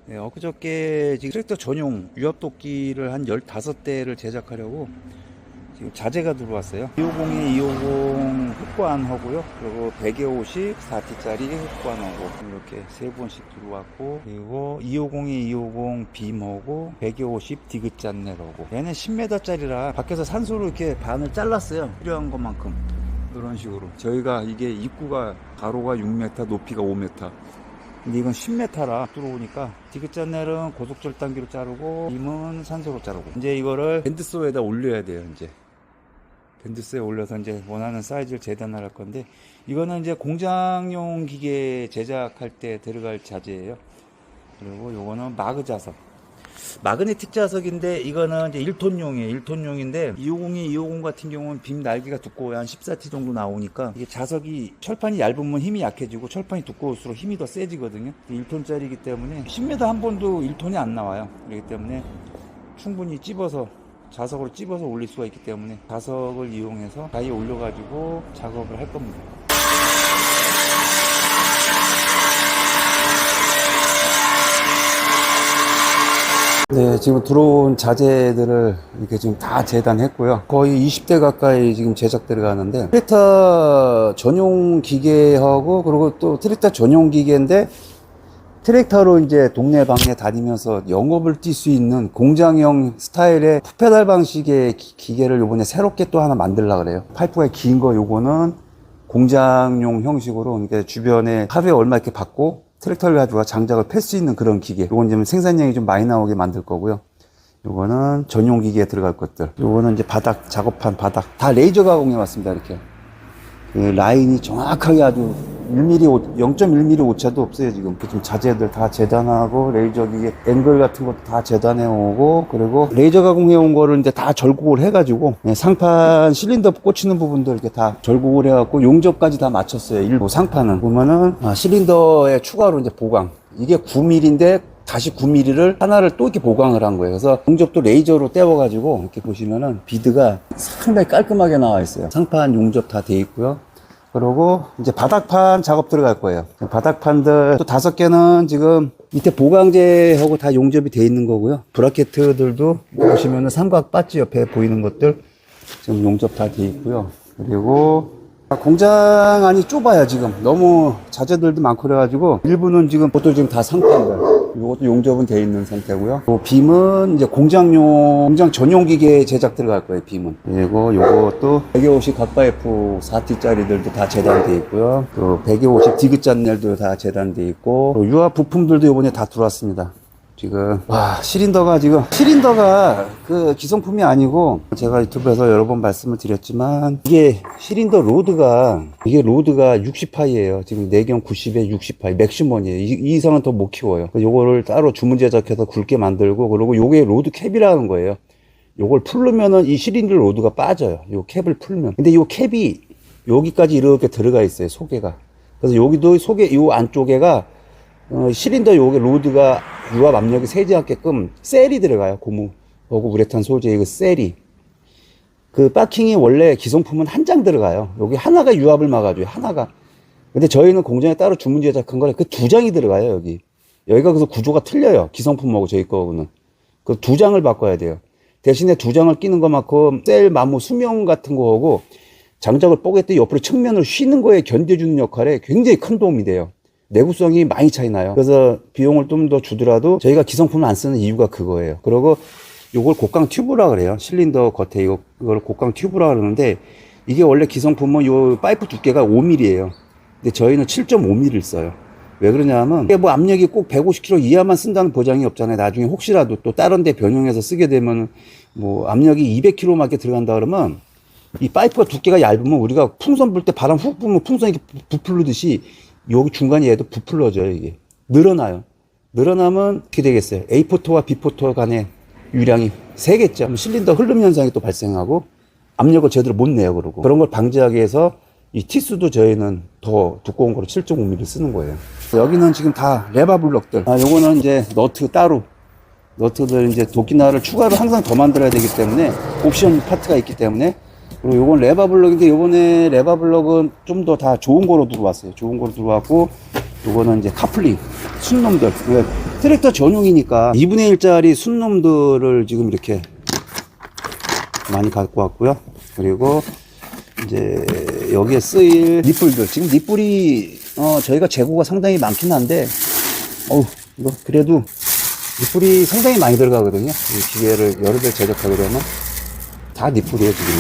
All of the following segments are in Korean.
네, 엊그저께 지금 트랙터 전용 유압도끼를 한 15대를 제작하려고 지금 자재가 들어왔어요. 250에 250 흑관하고요. 그리고 100에 50 4T짜리 흑관하고 이렇게 세 번씩 들어왔고, 그리고 250에 250 빔하고 100에 50 디귿 짠넬하고, 얘는 10m짜리라 밖에서 산소로 이렇게 반을 잘랐어요. 필요한 것만큼. 이런 식으로 저희가 이게 입구가 가로가 6m 높이가 5m, 근데 이건 10m라 들어오니까 디귿 짠넬은 고속절단기로 자르고 빔은 산소로 자르고, 이제 이거를 밴드소에다 올려야 돼요. 이제 밴드소에 올려서 이제 원하는 사이즈를 재단할 건데, 이거는 이제 공장용 기계 제작할 때 들어갈 자재예요. 그리고 요거는 마그 자석, 마그네틱 자석인데, 이거는 이제 1톤용이에요. 1톤용인데 250이 250 같은 경우는 빔 날개가 두꺼워요. 한 14T 정도 나오니까 이게 자석이, 철판이 얇으면 힘이 약해지고 철판이 두꺼울수록 힘이 더 세지거든요. 1톤짜리이기 때문에 10m 한 번도 1톤이 안 나와요. 그렇기 때문에 충분히 찝어서, 자석으로 찝어서 올릴 수가 있기 때문에 자석을 이용해서 가위에 올려가지고 작업을 할 겁니다. 네, 지금 들어온 자재들을 이렇게 지금 다 재단했고요. 거의 20대 가까이 지금 제작 들어가는데, 트랙터 전용 기계하고, 그리고 또 트랙터 전용 기계인데 트랙터로 이제 동네방네 다니면서 영업을 뛸 수 있는 공장형 스타일의 푸페달 방식의 기계를 요번에 새롭게 또 하나 만들려고 그래요. 파이프가 긴 거, 요거는 공장용 형식으로, 그러니까 주변에 하루에 얼마 이렇게 받고 트랙터를 가지고 장작을 팰 수 있는 그런 기계. 요건 좀 생산량이 좀 많이 나오게 만들 거고요. 요거는 전용 기계에 들어갈 것들. 요거는 이제 바닥, 작업한 바닥 다 레이저 가공해 왔습니다. 이렇게 그 라인이 정확하게 아주 1mm, 0.1mm 오차도 없어요. 지금 자재들 다 재단하고, 레이저 기계 앵글 같은 것도 다 재단해 오고, 그리고 레이저 가공해 온 거를 이제 다 절곡을 해가지고, 상판 실린더 꽂히는 부분들 이렇게 다 절곡을 해갖고 용접까지 다 맞췄어요. 일부 상판은 보면은 실린더에 추가로 이제 보강, 이게 9mm인데 다시 9mm를 하나를 또 이렇게 보강을 한 거예요. 그래서 용접도 레이저로 떼워가지고 이렇게 보시면은 비드가 상당히 깔끔하게 나와 있어요. 상판 용접 다 돼 있고요. 그리고 이제 바닥판 작업 들어갈 거예요. 바닥판들 또 5개는 지금 밑에 보강재하고 다 용접이 돼 있는 거고요. 브라켓들도 보시면은 삼각 바지 옆에 보이는 것들 지금 용접 다 돼 있고요. 그리고 공장 안이 좁아요. 지금 너무 자재들도 많고 그래가지고 일부는 지금 그것도 지금 다 상판들, 이것도 용접은 돼 있는 상태고요. 또 빔은 이제 공장 전용 기계 제작 들어갈 거예요. 빔은. 그리고 요것도 100에 50 갓파이프 4T짜리들도 다 재단돼 있고요. 또 100에 50 디귿 짠넬도 다 재단돼 있고, 또 유압 부품들도 요번에 다 들어왔습니다. 지금 실린더가 그 기성품이 아니고, 제가 유튜브에서 여러 번 말씀을 드렸지만, 이게 실린더 로드가 60파이예요. 지금 내경 90에 60파이 맥시멈이에요. 이 이상은 더 못 키워요. 요거를 따로 주문 제작해서 굵게 만들고, 그리고 요게 로드 캡이라는 거예요. 요걸 풀르면은 이 실린더 로드가 빠져요. 요 캡을 풀면. 근데 요 캡이 여기까지 이렇게 들어가 있어요. 소개가. 그래서 여기도 요 안쪽에가 실린더 요게 로드가 유압 압력이 세지 않게끔 셀이 들어가요. 고무하고 우레탄 소재, 이거 셀이. 그 바킹이 원래 기성품은 한 장 들어가요. 여기 하나가 유압을 막아줘요. 하나가. 근데 저희는 공장에 따로 주문 제작한 거라 그 2장이 들어가요. 여기가 그래서 구조가 틀려요. 기성품하고 저희 거하고는. 그 2장을 바꿔야 돼요. 대신에 2장을 끼는 것만큼 셀 마모 수명 같은 거하고 장작을 뽀개 때 옆으로 측면을 휘는 거에 견뎌주는 역할에 굉장히 큰 도움이 돼요. 내구성이 많이 차이 나요. 그래서 비용을 좀 더 주더라도 저희가 기성품을 안 쓰는 이유가 그거예요. 그리고 요걸 곡강 튜브라 그래요. 실린더 겉에 이걸 곡강 튜브라 그러는데, 이게 원래 기성품은 요 파이프 두께가 5mm예요. 근데 저희는 7.5mm를 써요. 왜 그러냐면, 이게 뭐 압력이 꼭 150kg 이하만 쓴다는 보장이 없잖아요. 나중에 혹시라도 또 다른 데 변형해서 쓰게 되면 뭐 압력이 200kg밖에 들어간다 그러면, 이 파이프가 두께가 얇으면 우리가 풍선 불 때 바람 훅 불면 풍선이 이렇게 부풀르듯이 여기 중간에 얘도 부풀러져요. 이게 늘어나면 어떻게 되겠어요? A포터와 B포터 간의 유량이 세겠죠. 실린더 흐름 현상이 또 발생하고 압력을 제대로 못 내요. 그러고 그런 걸 방지하기 위해서 이 티수도 저희는 더 두꺼운 거로 7.5mm 쓰는 거예요. 여기는 지금 다 레바 블럭들. 요거는 이제 너트들 이제 도끼날을 추가로 항상 더 만들어야 되기 때문에 옵션 파트가 있기 때문에. 그리고 요건 레바 블럭인데, 요번에 레바 블럭은 좀 더 다 좋은 거로 들어왔어요. 좋은 거로 들어왔고, 요거는 이제 카플링, 순놈들. 트랙터 전용이니까 2분의 1짜리 순놈들을 지금 이렇게 많이 갖고 왔고요. 그리고 이제 여기에 쓰일 닛불들, 지금 닛불이 저희가 재고가 상당히 많긴 한데 이거 그래도 닛불이 상당히 많이 들어가거든요. 이 기계를 여러 대 제작하게 되면 다 닛불이에요. 지금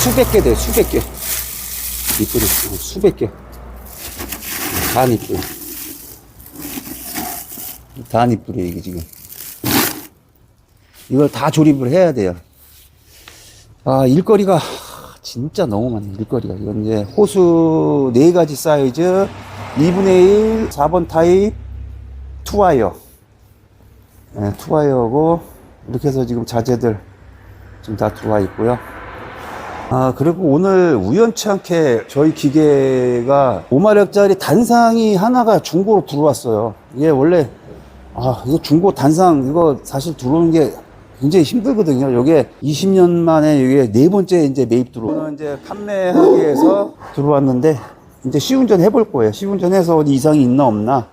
수백 개 돼요. 수백 개 닛불이 수백 개 다 닛불, 다 닛불이에요. 이게 지금 이걸 다 조립을 해야 돼요. 일거리가 진짜 너무 많네. 일거리가. 이건 이제 호수 4가지 사이즈 2분의 1 4번 타입 투와이어, 네, 투와이어고 이렇게 해서 지금 자재들 지금 다 들어와 있고요. 그리고 오늘 우연치 않게 저희 기계가 5마력짜리 단상이 하나가 중고로 들어왔어요. 이게 원래 이거 중고 단상 이거 사실 들어오는 게 굉장히 힘들거든요. 이게 20년 만에 이게 4번째 이제 매입 들어오는 이제 판매하기 위해서 들어왔는데 이제 시운전 해볼 거예요. 시운전 해서 어디 이상이 있나 없나,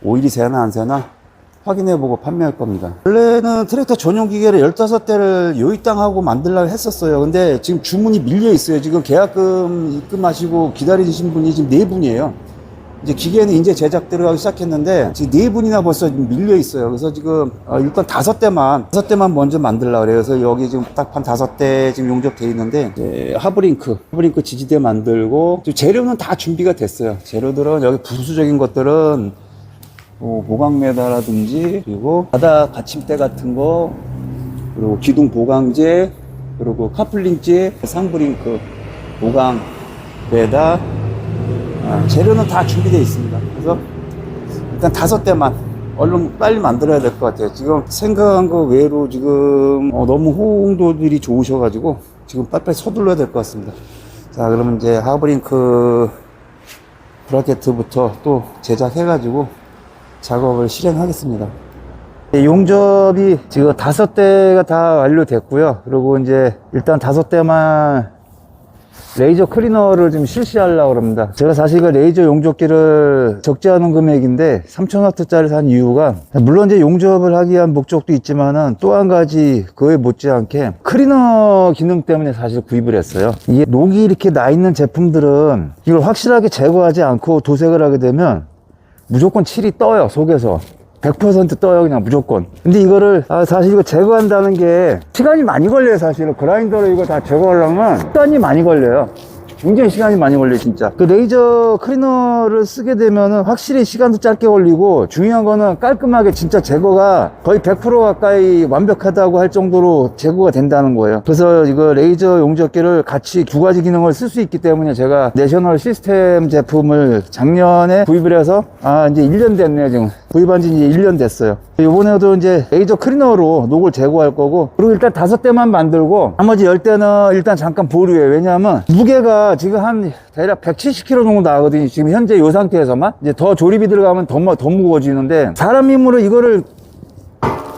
오일이 새나 안 새나 확인해보고 판매할 겁니다. 원래는 트랙터 전용 기계를 15대를 요입당하고 만들려고 했었어요. 근데 지금 주문이 밀려 있어요. 지금 계약금 입금하시고 기다리신 분이 지금 4분이에요. 이제 기계는 이제 제작 들어가기 시작했는데 지금 4분이나 벌써 밀려 있어요. 그래서 지금 일단 5대만 먼저 만들려고 그래요. 그래서 여기 지금 딱 한 5대 지금 용접되어 있는데 하브링크 지지대 만들고 재료는 다 준비가 됐어요. 재료들은 여기 부수적인 것들은 보강매다라든지, 그리고 바닥 받침대 같은 거, 그리고 기둥 보강제, 그리고 카플링제, 상브링크, 보강 매다, 재료는 다 준비되어 있습니다. 그래서 일단 5대만 얼른 빨리 만들어야 될 것 같아요. 지금 생각한 거 외로 지금 너무 호응도들이 좋으셔가지고 지금 빨리빨리 서둘러야 될 것 같습니다. 자, 그러면 이제 하브링크 브라켓부터 또 제작해가지고 작업을 실행하겠습니다. 용접이 지금 5대가 다 완료됐고요. 그리고 이제 일단 5대만 레이저 클리너를 좀 실시하려고 합니다. 제가 사실 그 레이저 용접기를 적지 않은 금액인데 3000W짜리 산 이유가, 물론 이제 용접을 하기 위한 목적도 있지만은 또 한 가지 그에 못지않게 클리너 기능 때문에 사실 구입을 했어요. 이게 녹이 이렇게 나 있는 제품들은 이걸 확실하게 제거하지 않고 도색을 하게 되면 무조건 칠이 떠요. 속에서 100% 떠요. 그냥 무조건. 근데 이거를 사실 이거 제거한다는 게 시간이 많이 걸려요. 사실은 그라인더로 이거 다 제거하려면 시간이 많이 걸려요. 굉장히 시간이 많이 걸려요. 진짜 그 레이저 클리너를 쓰게 되면은 확실히 시간도 짧게 걸리고, 중요한 거는 깔끔하게 진짜 제거가 거의 100% 가까이 완벽하다고 할 정도로 제거가 된다는 거예요. 그래서 이거 레이저 용접기를 같이 2가지 기능을 쓸 수 있기 때문에 제가 내셔널 시스템 제품을 작년에 구입을 해서 이제 1년 됐네요. 지금 구입한 지 이제 1년 됐어요. 이번에도 이제 레이저 클리너로 녹을 제거할 거고, 그리고 일단 5대만 만들고 나머지 10대는 일단 잠깐 보류해요. 왜냐하면 무게가 지금 한 대략 170kg 정도 나거든요. 지금 현재 이 상태에서만. 이제 더 조립이 들어가면 더 무거워지는데, 사람 힘으로 이거를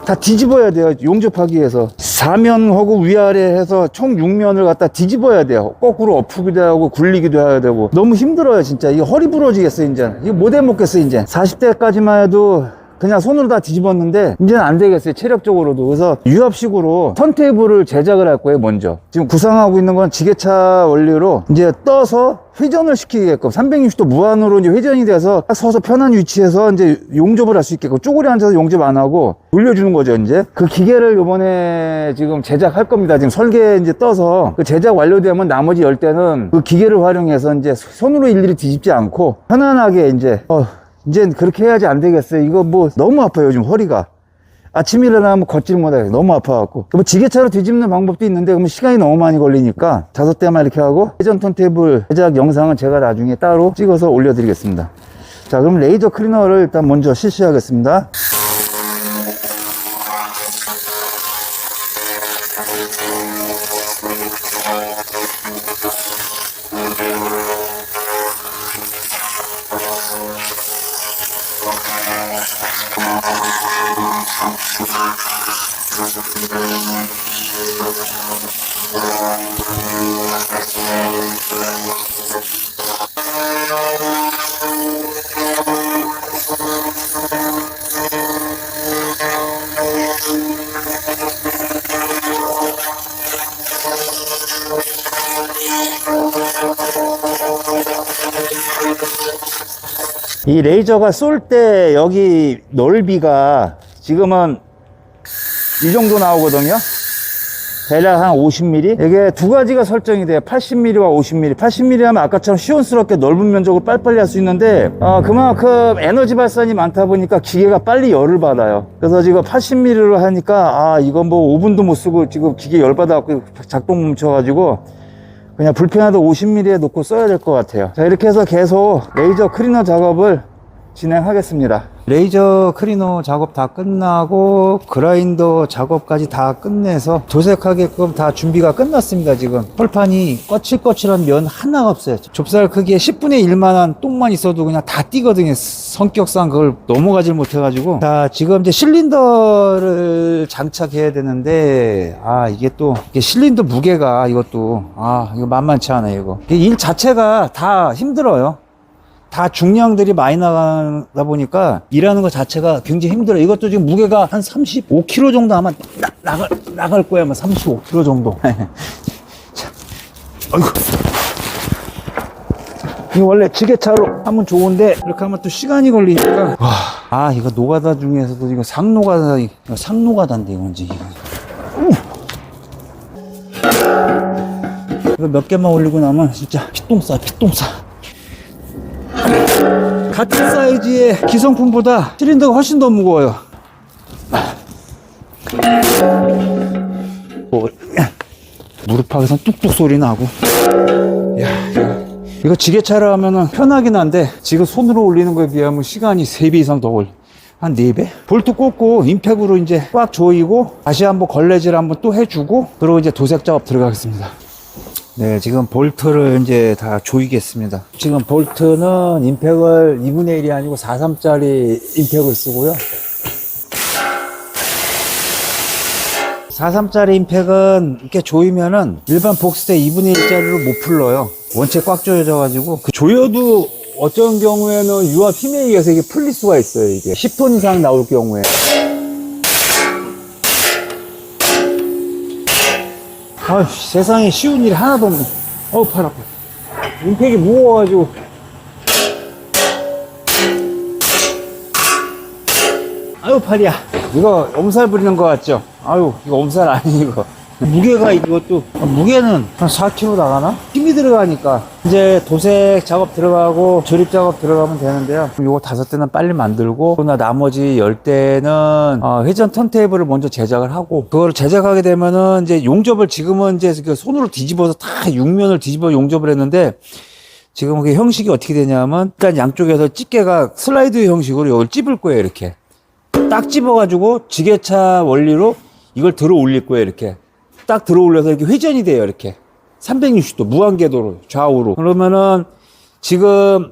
다 뒤집어야 돼요. 용접하기 위해서 사면하고 위아래 해서 총 6면을 갖다 뒤집어야 돼요. 거꾸로 엎기도 하고 굴리기도 해야 되고 너무 힘들어요. 진짜 이거 허리 부러지겠어. 이제 이거 못 해먹겠어. 이제 40대까지만 해도 그냥 손으로 다 뒤집었는데 이제는 안 되겠어요. 체력적으로도. 그래서 유압식으로 턴테이블을 제작을 할 거예요. 먼저 지금 구상하고 있는 건 지게차 원리로 이제 떠서 회전을 시키게끔 360도 무한으로 이제 회전이 돼서 딱 서서 편한 위치에서 이제 용접을 할 수 있게끔, 쪼그리 앉아서 용접 안 하고 돌려주는 거죠. 이제 그 기계를 이번에 지금 제작할 겁니다. 지금 설계 이제 떠서 그 제작 완료되면 나머지 10대는 그 기계를 활용해서 이제 손으로 일일이 뒤집지 않고 편안하게 이제 그렇게 해야지. 안 되겠어요. 이거 뭐 너무 아파요. 요즘 허리가. 아침 일어나면 걷질 못해요. 너무 아파갖고. 뭐 지게차로 뒤집는 방법도 있는데 그러면 시간이 너무 많이 걸리니까 5대만 이렇게 하고, 회전 턴테이블 제작 영상은 제가 나중에 따로 찍어서 올려드리겠습니다. 자, 그럼 레이저 클리너를 일단 먼저 실시하겠습니다. 이 레이저가 쏠 때 여기 넓이가 지금은 이 정도 나오거든요. 대략 한 50mm. 이게 두 가지가 설정이 돼요. 80mm와 50mm. 80mm 하면 아까처럼 시원스럽게 넓은 면적으로 빨리빨리 할 수 있는데 그만큼 에너지 발산이 많다 보니까 기계가 빨리 열을 받아요. 그래서 지금 80mm로 하니까 이건 뭐 5분도 못 쓰고 지금 기계 열 받아갖고 작동 멈춰가지고 그냥 불편하도 50mm에 놓고 써야 될 것 같아요. 자, 이렇게 해서 계속 레이저 클리너 작업을 진행하겠습니다. 레이저 클리너 작업 다 끝나고 그라인더 작업까지 다 끝내서 도색하게끔 다 준비가 끝났습니다. 지금 펄판이 거칠거칠한 면 하나가 없어요. 좁쌀 크기에 10분의 1만한 똥만 있어도 그냥 다 띄거든요. 성격상 그걸 넘어가질 못해가지고. 자, 지금 이제 실린더를 장착해야 되는데 이게 또 이게 실린더 무게가 이것도 이거 만만치 않아요. 이거 일 자체가 다 힘들어요. 다 중량들이 많이 나가다 보니까 일하는 것 자체가 굉장히 힘들어요. 이것도 지금 무게가 한 35kg 정도 아마 나갈 거야. 아마 35kg 정도. 자, 아이고. 이거 원래 지게차로 하면 좋은데 이렇게 하면 또 시간이 걸리니까. 이거 노가다 중에서도 이거 상노가다인데 이건지 이거 몇 개만 올리고 나면 진짜 피똥 싸. 같은 사이즈의 기성품보다 실린더가 훨씬 더 무거워요. 무릎팍에서 뚝뚝 소리 나고. 이거 지게차로 하면은 편하긴 한데 지금 손으로 올리는 거에 비하면 시간이 3배 이상 더 걸려. 한 4배? 볼트 꽂고 임팩으로 이제 꽉 조이고 다시 한번 걸레질 한번 또 해주고 그리고 이제 도색 작업 들어가겠습니다. 네, 지금 볼트를 이제 다 조이겠습니다. 지금 볼트는 임팩을 2분의 1이 아니고 4.3짜리 임팩을 쓰고요. 4.3짜리 임팩은 이렇게 조이면은 일반 복스대 2분의 1짜리로 못 풀러요. 원체 꽉 조여져가지고. 조여도 어떤 경우에는 유압 힘에 의해서 이게 풀릴 수가 있어요. 이게 10톤 이상 나올 경우에. 세상에 쉬운 일이 하나도 없네. 팔 아파. 임팩이 무거워가지고. 팔이야. 이거 엄살 부리는 거 같죠? 이거 엄살 아니고. 무게가 이것도, 무게는 한 4kg 나가나? 힘이 들어가니까. 이제 도색 작업 들어가고 조립 작업 들어가면 되는데요. 요거 5대는 빨리 만들고, 그러나 나머지 10대는 회전 턴테이블을 먼저 제작을 하고, 그걸 제작하게 되면은 이제 용접을 지금은 이제 손으로 뒤집어서 다 육면을 뒤집어 용접을 했는데, 지금 그 형식이 어떻게 되냐면, 일단 양쪽에서 집게가 슬라이드 형식으로 이걸 찝을 거예요, 이렇게. 딱 집어가지고 지게차 원리로 이걸 들어 올릴 거예요, 이렇게. 딱 들어 올려서 이렇게 회전이 돼요, 이렇게. 360도, 무한궤도로, 좌우로. 그러면은, 지금,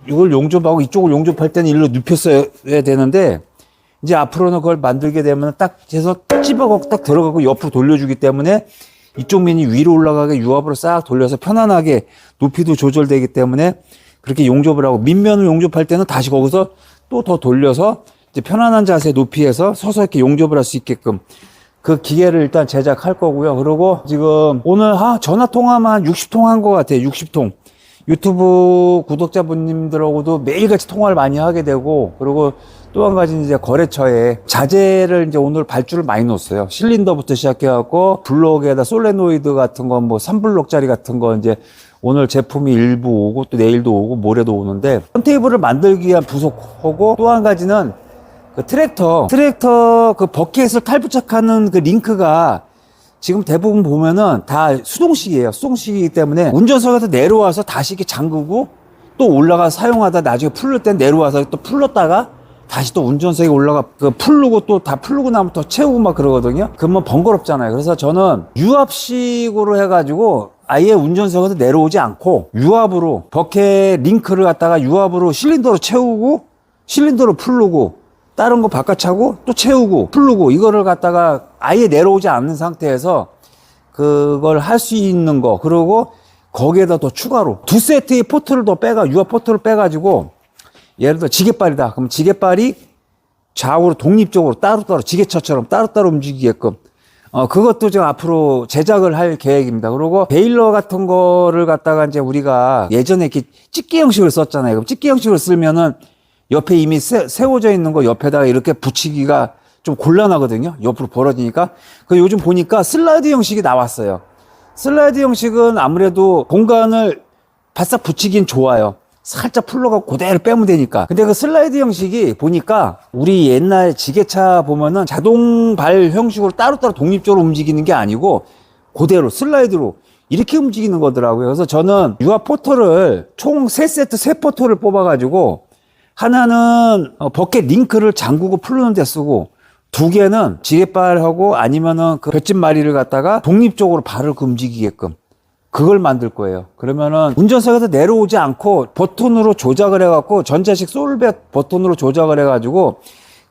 이걸 용접하고 이쪽을 용접할 때는 일로 눕혔어야 되는데, 이제 앞으로는 그걸 만들게 되면 딱 해서 찝어갖고 딱 들어가고 옆으로 돌려주기 때문에, 이쪽 면이 위로 올라가게 유압으로 싹 돌려서 편안하게 높이도 조절되기 때문에, 그렇게 용접을 하고, 밑면을 용접할 때는 다시 거기서 또 더 돌려서, 이제 편안한 자세 높이에서 서서 이렇게 용접을 할 수 있게끔, 그 기계를 일단 제작할 거고요. 그리고 지금 오늘 전화 통화만 한 60통 한 것 같아요. 60통. 유튜브 구독자분님들하고도 매일같이 통화를 많이 하게 되고, 그리고 또 한 가지 이제 거래처에 자재를 이제 오늘 발주를 많이 넣었어요. 실린더부터 시작해갖고 블록에다 솔레노이드 같은 거 뭐 3블록짜리 같은 거 이제 오늘 제품이 일부 오고 또 내일도 오고 모레도 오는데 턴테이블을 만들기 위한 부속하고 또 한 가지는 그 트랙터 그 버켓을 탈부착하는 그 링크가 지금 대부분 보면은 다 수동식이에요. 수동식이기 때문에 운전석에서 내려와서 다시 이렇게 잠그고 또 올라가 사용하다 나중에 풀릴 땐 내려와서 또 풀렀다가 다시 또 운전석에 올라가 풀르고 또 다 풀르고 나면 또 채우고 막 그러거든요. 그러면 번거롭잖아요. 그래서 저는 유압식으로 해가지고 아예 운전석에서 내려오지 않고 유압으로 버켓 링크를 갖다가 유압으로 실린더로 채우고 실린더로 풀르고 다른 거 바깥 차고 또 채우고 풀르고 이거를 갖다가 아예 내려오지 않는 상태에서 그걸 할 수 있는 거. 그리고 거기에다 더 추가로 2세트의 포트를 더 유압 포트를 빼가지고 예를 들어 지게발이다. 그럼 지게발이 좌우로 독립적으로 따로따로 지게차처럼 따로따로 움직이게끔 그것도 좀 앞으로 제작을 할 계획입니다. 그리고 베일러 같은 거를 갖다가 이제 우리가 예전에 이렇게 집게 형식으로 썼잖아요. 그럼 집게 형식으로 쓰면은 옆에 이미 세워져 있는 거 옆에다가 이렇게 붙이기가 좀 곤란하거든요. 옆으로 벌어지니까. 그 요즘 보니까 슬라이드 형식이 나왔어요. 슬라이드 형식은 아무래도 공간을 바싹 붙이긴 좋아요. 살짝 풀러가고 그대로 빼면 되니까. 근데 그 슬라이드 형식이 보니까 우리 옛날 지게차 보면은 자동발 형식으로 따로따로 독립적으로 움직이는 게 아니고 그대로 슬라이드로 이렇게 움직이는 거더라고요. 그래서 저는 유압 포터를 총 3세트 3포터를 뽑아가지고 하나는 버켓 링크를 잠그고 풀는 데 쓰고 2개는 지게발하고 아니면은 그 볏짚마리를 갖다가 독립적으로 발을 움직이게끔 그걸 만들 거예요. 그러면은 운전석에서 내려오지 않고 버튼으로 조작을 해갖고 전자식 솔백 버튼으로 조작을 해가지고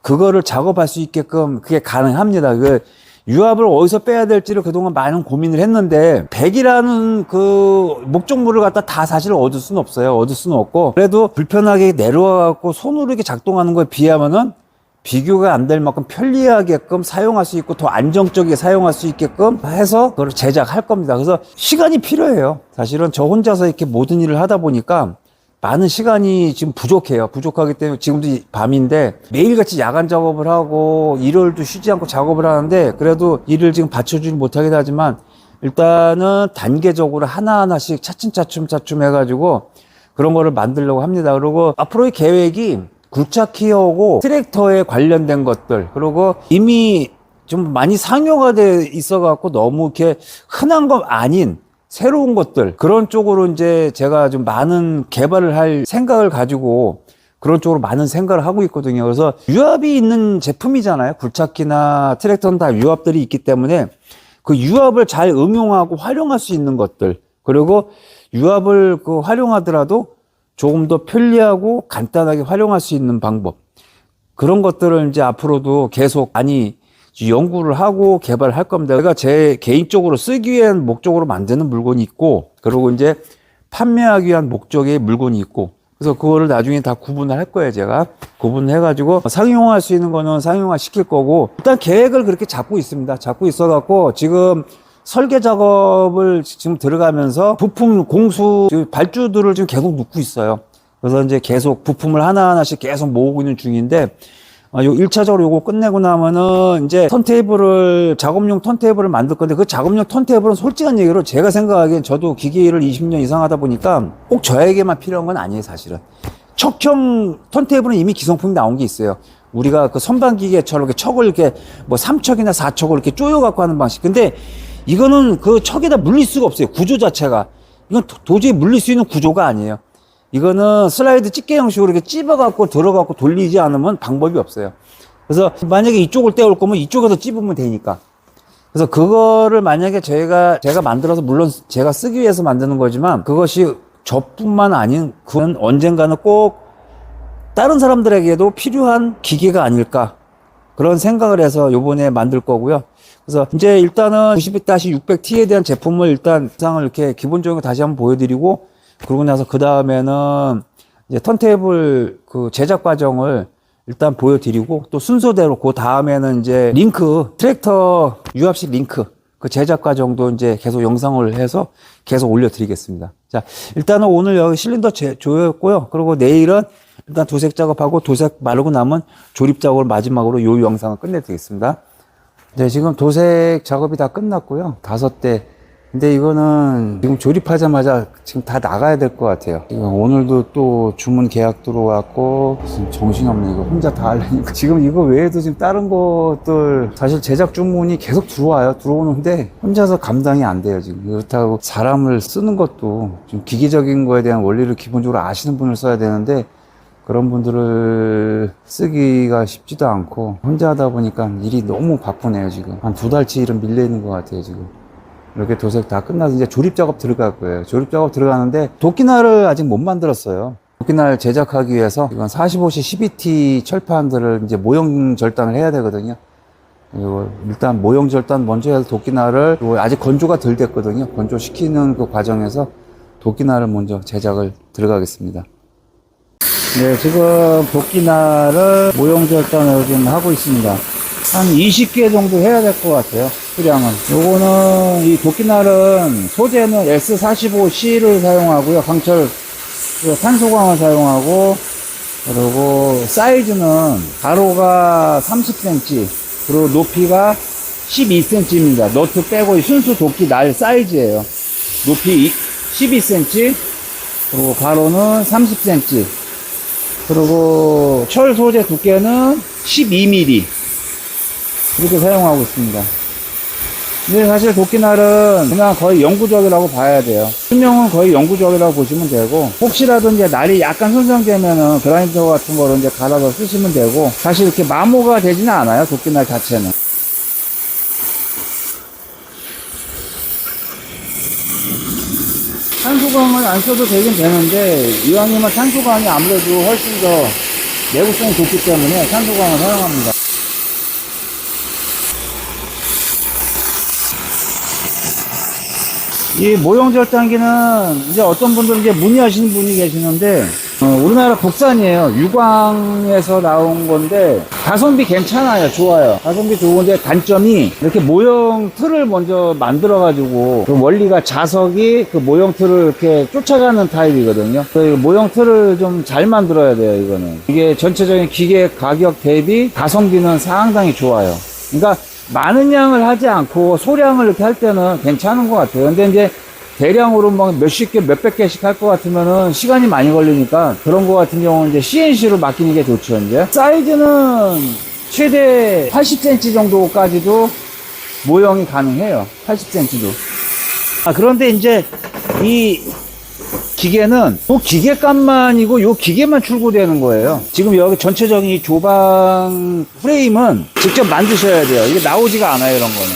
그거를 작업할 수 있게끔 그게 가능합니다. 그 유압을 어디서 빼야 될지를 그동안 많은 고민을 했는데 100이라는 그 목적물을 갖다 다 사실 얻을 수는 없어요. 얻을 수는 없고 그래도 불편하게 내려와갖고 손으로 이렇게 작동하는 거에 비하면은 비교가 안 될 만큼 편리하게끔 사용할 수 있고 더 안정적이게 사용할 수 있게끔 해서 그걸 제작할 겁니다. 그래서 시간이 필요해요. 사실은 저 혼자서 이렇게 모든 일을 하다 보니까 많은 시간이 지금 부족해요. 부족하기 때문에 지금도 밤인데 매일같이 야간 작업을 하고 일요일도 쉬지 않고 작업을 하는데 그래도 일을 지금 받쳐주지 못하긴 하지만 일단은 단계적으로 하나하나씩 차츰 해가지고 그런 거를 만들려고 합니다. 그리고 앞으로의 계획이 굴착기어하고 트랙터에 관련된 것들 그리고 이미 좀 많이 상용화돼 있어 갖고 너무 이렇게 흔한 거 아닌 새로운 것들 그런 쪽으로 이제 제가 좀 많은 개발을 할 생각을 가지고 그런 쪽으로 많은 생각을 하고 있거든요. 그래서 유압이 있는 제품이잖아요. 굴착기나 트랙터는 다 유압들이 있기 때문에 그 유압을 잘 응용하고 활용할 수 있는 것들 그리고 유압을 그 활용하더라도 조금 더 편리하고 간단하게 활용할 수 있는 방법 그런 것들을 이제 앞으로도 계속 많이 연구를 하고 개발할 겁니다. 제가 제 개인적으로 쓰기 위한 목적으로 만드는 물건이 있고 그리고 이제 판매하기 위한 목적의 물건이 있고 그래서 그거를 나중에 다 구분을 할 거예요. 제가 구분해 가지고 상용화할 수 있는 거는 상용화 시킬 거고 일단 계획을 그렇게 잡고 있습니다. 잡고 있어 갖고 지금 설계 작업을 지금 들어가면서 부품 공수 발주들을 지금 계속 넣고 있어요. 그래서 이제 계속 부품을 하나하나씩 계속 모으고 있는 중인데 요 1차적으로 요거 끝내고 나면은 이제 턴테이블을 작업용 턴테이블을 만들 건데 그 작업용 턴테이블은 솔직한 얘기로 제가 생각하기엔 저도 기계 일을 20년 이상 하다 보니까 꼭 저에게만 필요한 건 아니에요. 사실은 척형 턴테이블은 이미 기성품이 나온 게 있어요. 우리가 그 선반 기계처럼 이렇게 척을 이렇게 뭐 3척이나 4척을 이렇게 쪼여 갖고 하는 방식. 근데 이거는 그 척에다 물릴 수가 없어요. 구조 자체가. 이건 도저히 물릴 수 있는 구조가 아니에요. 이거는 슬라이드 집게 형식으로 이렇게 찝어갖고 들어갖고 돌리지 않으면 방법이 없어요. 그래서 만약에 이쪽을 떼올 거면 이쪽에서 찝으면 되니까. 그래서 그거를 만약에 제가 만들어서 물론 제가 쓰기 위해서 만드는 거지만 그것이 저뿐만 아닌 그건 언젠가는 꼭 다른 사람들에게도 필요한 기계가 아닐까. 그런 생각을 해서 요번에 만들 거고요. 그래서 이제 일단은 92-600T에 대한 제품을 일단 상을 이렇게 기본적인 거 다시 한번 보여드리고 그러고 나서 그 다음에는 이제 턴테이블 그 제작 과정을 일단 보여드리고 또 순서대로 그 다음에는 이제 링크 트랙터 유압식 링크 그 제작 과정도 이제 계속 영상을 해서 계속 올려드리겠습니다. 자 일단은 오늘 여기 실린더 조였고요. 그리고 내일은 일단 도색 작업하고 도색 마르고 나면 조립 작업을 마지막으로 요 영상을 끝내드리겠습니다. 네, 지금 도색 작업이 다 끝났고요. 5대. 근데 이거는 지금 조립하자마자 지금 다 나가야 될 것 같아요. 지금 오늘도 또 주문 계약 들어왔고, 지금 정신없네. 이거 혼자 다 하려니까. 지금 이거 외에도 지금 다른 것들, 사실 제작 주문이 계속 들어오는데, 혼자서 감당이 안 돼요, 지금. 그렇다고 사람을 쓰는 것도 좀 기계적인 거에 대한 원리를 기본적으로 아시는 분을 써야 되는데, 그런 분들을 쓰기가 쉽지도 않고 혼자 하다 보니까 일이 너무 바쁘네요. 지금 한 2달치 일은 밀려 있는 것 같아요. 지금 이렇게 도색 다 끝나서 이제 조립 작업 들어갈 거예요. 조립 작업 들어가는데 도끼날을 아직 못 만들었어요. 도끼날 제작하기 위해서 이건 45C 12T 철판들을 이제 모형 절단을 해야 되거든요. 이거 일단 모형 절단 먼저 해서 도끼날을 아직 건조가 덜 됐거든요. 건조시키는 그 과정에서 도끼날을 먼저 제작을 들어가겠습니다. 네, 지금 도끼날을 모형 절단을 지금 하고 있습니다. 한 20개 정도 해야 될 것 같아요. 수량은. 요거는, 이 도끼날은 소재는 S45C를 사용하고요. 강철, 탄소광을 사용하고, 그리고 사이즈는 가로가 30cm, 그리고 높이가 12cm입니다. 너트 빼고 순수 도끼 날 사이즈예요. 높이 12cm, 그리고 가로는 30cm, 그리고 철 소재 두께는 12mm 이렇게 사용하고 있습니다. 근데 사실 도끼날은 그냥 거의 영구적이라고 봐야 돼요. 수명은 거의 영구적이라고 보시면 되고, 혹시라도 이제 날이 약간 손상되면은 그라인더 같은 거로 이제 갈아서 쓰시면 되고, 사실 이렇게 마모가 되지는 않아요, 도끼날 자체는. 탄소광을 안 써도 되긴 되는데, 이왕이면 탄소광이 아무래도 훨씬 더 내구성이 좋기 때문에 탄소광을 사용합니다. 이 모형 절단기는 이제 어떤 분들은 이제 문의하시는 분이 계시는데, 우리나라 국산이에요. 유광에서 나온 건데, 가성비 괜찮아요. 좋아요. 가성비 좋은데, 단점이 이렇게 모형 틀을 먼저 만들어가지고, 그 원리가 자석이 그 모형 틀을 이렇게 쫓아가는 타입이거든요. 그 모형 틀을 좀 잘 만들어야 돼요, 이거는. 이게 전체적인 기계 가격 대비 가성비는 상당히 좋아요. 그러니까, 많은 양을 하지 않고 소량을 이렇게 할 때는 괜찮은 것 같아요. 근데 이제 대량으로 막 몇십 개, 몇백 개씩 할 것 같으면은 시간이 많이 걸리니까 그런 것 같은 경우는 이제 CNC로 맡기는 게 좋죠, 이제. 사이즈는 최대 80cm 정도까지도 모형이 가능해요. 80cm도. 그런데 이제 이 기계는 요 기계값만이고 요 기계만 출고되는 거예요. 지금 여기 전체적인 이 조방 프레임은 직접 만드셔야 돼요. 이게 나오지가 않아요, 이런 거는.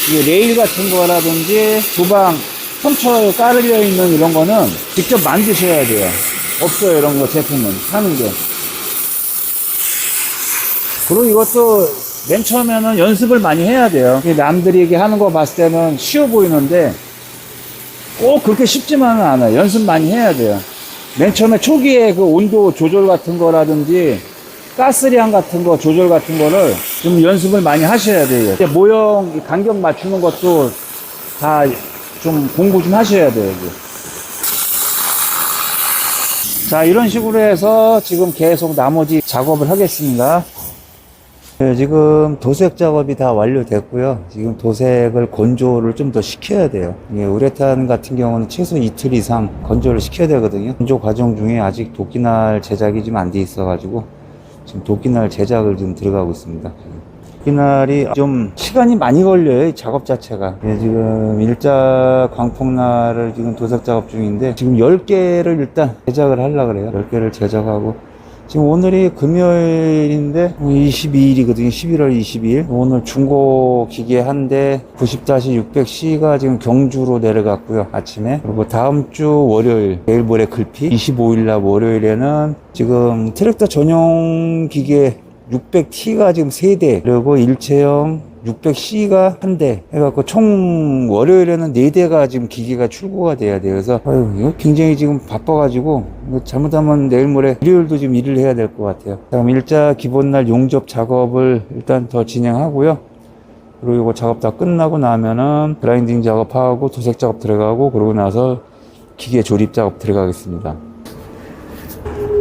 이게 레일 같은 거라든지 조방 펌처에 깔려 있는 이런 거는 직접 만드셔야 돼요. 없어요, 이런 거 제품은 하는 게. 그리고 이것도 맨 처음에는 연습을 많이 해야 돼요. 남들이 이게 하는 거 봤을 때는 쉬워 보이는데 꼭 그렇게 쉽지만은 않아요. 연습 많이 해야 돼요. 맨 처음에 초기에 그 온도 조절 같은 거라든지 가스량 같은 거 조절 같은 거를 좀 연습을 많이 하셔야 돼요. 모형 간격 맞추는 것도 다 좀 공부 좀 하셔야 돼요. 이제. 자, 이런 식으로 해서 지금 계속 나머지 작업을 하겠습니다. 네, 지금 도색 작업이 다 완료됐고요. 지금 도색을 건조를 좀 더 시켜야 돼요. 우레탄 같은 경우는 최소 이틀 이상 건조를 시켜야 되거든요. 건조 과정 중에 아직 도끼날 제작이 좀 안 돼 있어가지고 지금 도끼날 제작을 지금 들어가고 있습니다. 도끼날이 좀 시간이 많이 걸려요, 이 작업 자체가. 지금 일자 광폭날을 지금 도색 작업 중인데 지금 10개를 일단 제작을 하려고 그래요. 10개를 제작하고 지금 오늘이 금요일인데 22일이거든요. 11월 22일. 오늘 중고 기계 한 대 90-600C가 지금 경주로 내려갔고요. 아침에. 그리고 다음 주 월요일, 내일 모레 글피 25일날 월요일에는 지금 트랙터 전용 기계 600T가 지금 3대, 그리고 일체형 600C가 1대 해갖고 총 월요일에는 4대가 지금 기계가 출고가 돼야 돼요. 그래서 이거 굉장히 지금 바빠가지고 잘못하면 내일 모레 일요일도 지금 일을 해야 될 것 같아요. 그럼 일자 기본날 용접 작업을 일단 더 진행하고요. 그리고 이거 작업 다 끝나고 나면은 그라인딩 작업하고 도색 작업 들어가고, 그러고 나서 기계 조립 작업 들어가겠습니다.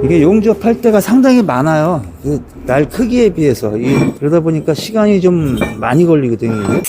이게 용접할 때가 상당히 많아요. 날 크기에 비해서. 그러다 보니까 시간이 좀 많이 걸리거든요. 이게.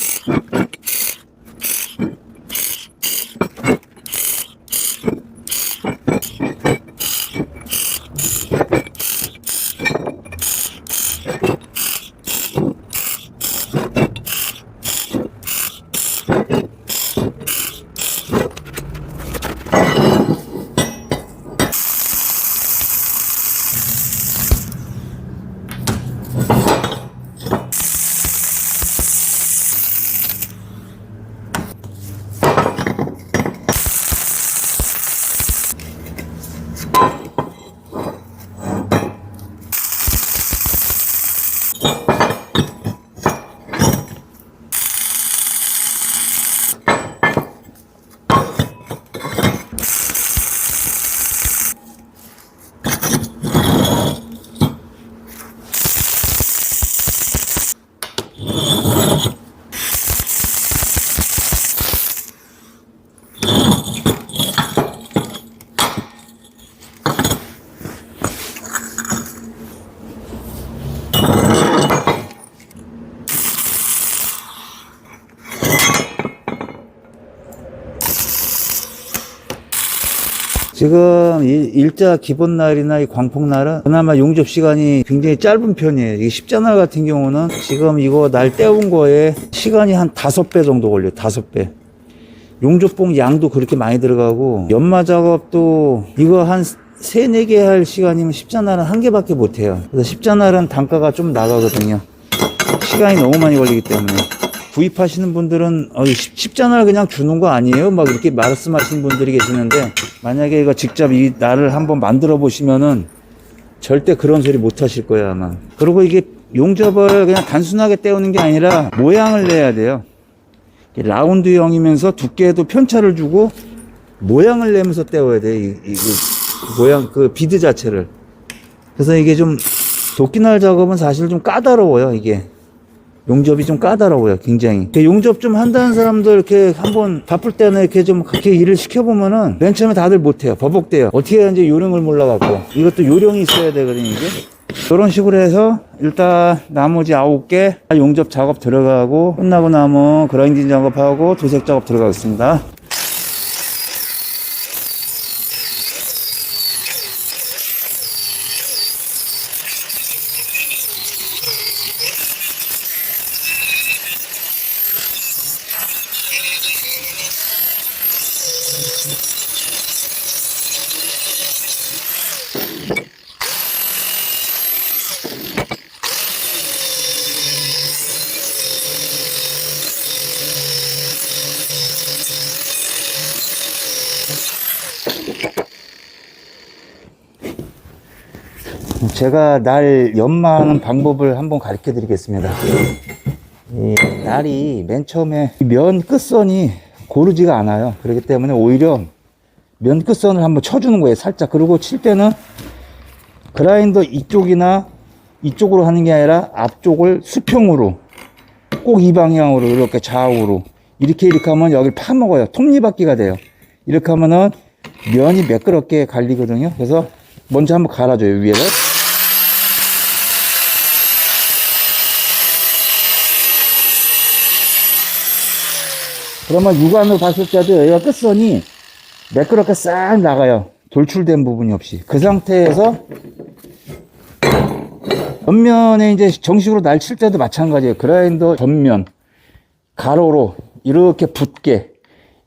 지금 일자 기본 날이나 이 광폭 날은 그나마 용접 시간이 굉장히 짧은 편이에요. 이 십자날 같은 경우는 지금 이거 날 떼운 거에 시간이 한 5배 정도 걸려요. 5배. 용접봉 양도 그렇게 많이 들어가고 연마 작업도 이거 한 3-4개 할 시간이면 십자날은 1개밖에 못 해요. 그래서 십자날은 단가가 좀 나가거든요. 시간이 너무 많이 걸리기 때문에. 구입하시는 분들은 십자날 그냥 주는 거 아니에요? 막 이렇게 말씀하시는 분들이 계시는데, 만약에 이거 직접 이 날을 한번 만들어 보시면은 절대 그런 소리 못 하실 거예요, 아마. 그리고 이게 용접을 그냥 단순하게 떼우는 게 아니라 모양을 내야 돼요. 라운드형이면서 두께에도 편차를 주고 모양을 내면서 떼워야 돼. 이 모양, 그 비드 자체를. 그래서 이게 좀 도끼날 작업은 사실 좀 까다로워요, 이게. 용접이 좀 까다로워요, 굉장히. 용접 좀 한다는 사람들 이렇게 한번 바쁠 때는 이렇게 좀 그렇게 일을 시켜보면은 맨 처음에 다들 못해요. 버벅대요. 어떻게 해야지 요령을 몰라갖고. 이것도 요령이 있어야 되거든요, 이게. 이런 식으로 해서 일단 나머지 9개 용접 작업 들어가고 끝나고 나면 그라인딩 작업하고 도색 작업 들어가겠습니다. 제가 날 연마하는 방법을 한번 가르쳐 드리겠습니다. 이 날이 맨 처음에 면 끝선이 고르지가 않아요. 그렇기 때문에 오히려 면 끝선을 한번 쳐주는 거예요, 살짝. 그리고 칠 때는 그라인더 이쪽이나 이쪽으로 하는 게 아니라 앞쪽을 수평으로 꼭 이 방향으로 이렇게 좌우로 이렇게 하면 여기를 파먹어요. 톱니바퀴가 돼요. 이렇게 하면은 면이 매끄럽게 갈리거든요. 그래서 먼저 한번 갈아줘요, 위에를. 그러면 육안으로 봤을 때도 여기가 끝선이 매끄럽게 싹 나가요. 돌출된 부분이 없이. 그 상태에서 전면에 이제 정식으로 날 칠 때도 마찬가지예요. 그라인더 전면 가로로 이렇게 붙게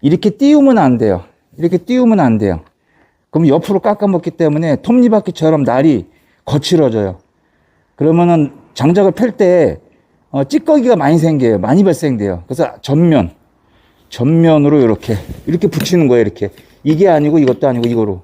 이렇게 띄우면 안 돼요. 이렇게 띄우면 안 돼요. 그럼 옆으로 깎아먹기 때문에 톱니바퀴처럼 날이 거칠어져요. 그러면은 장작을 펼 때 찌꺼기가 많이 생겨요. 많이 발생돼요. 그래서 전면으로 이렇게 붙이는 거예요. 이렇게. 이게 아니고 이것도 아니고 이거로.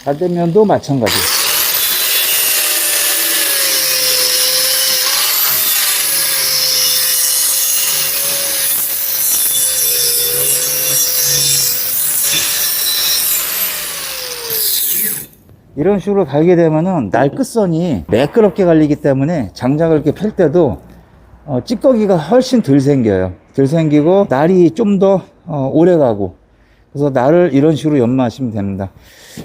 반대면도 마찬가지. 이런 식으로 갈게 되면은 날 끝선이 매끄럽게 갈리기 때문에 장작을 이렇게 펼 때도 찌꺼기가 훨씬 덜 생겨요. 덜 생기고 날이 좀 더 오래 가고. 그래서 날을 이런 식으로 연마하시면 됩니다.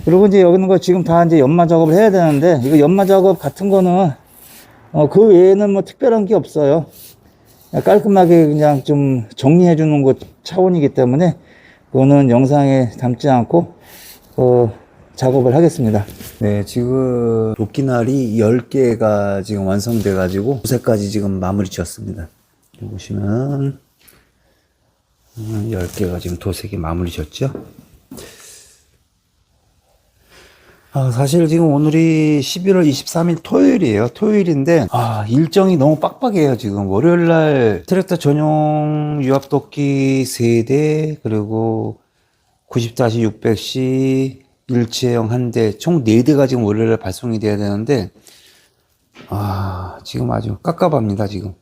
그리고 이제 여기 있는 거 지금 다 이제 연마 작업을 해야 되는데, 이거 연마 작업 같은 거는 그 외에는 뭐 특별한 게 없어요. 깔끔하게 그냥 좀 정리해 주는 것 차원이기 때문에 그거는 영상에 담지 않고 작업을 하겠습니다. 네, 지금 도끼날이 10개가 지금 완성돼 가지고 5세까지 지금 마무리 지었습니다. 여기 보시면 10개가 지금 도색이 마무리 졌죠. 사실 지금 오늘이 11월 23일 토요일이에요. 토요일인데 일정이 너무 빡빡해요. 지금 월요일날 트랙터 전용 유압도끼 3대 그리고 90-600C 일체형 1대, 총 4대가 지금 월요일에 발송이 돼야 되는데, 지금 아주 깝깝합니다, 지금.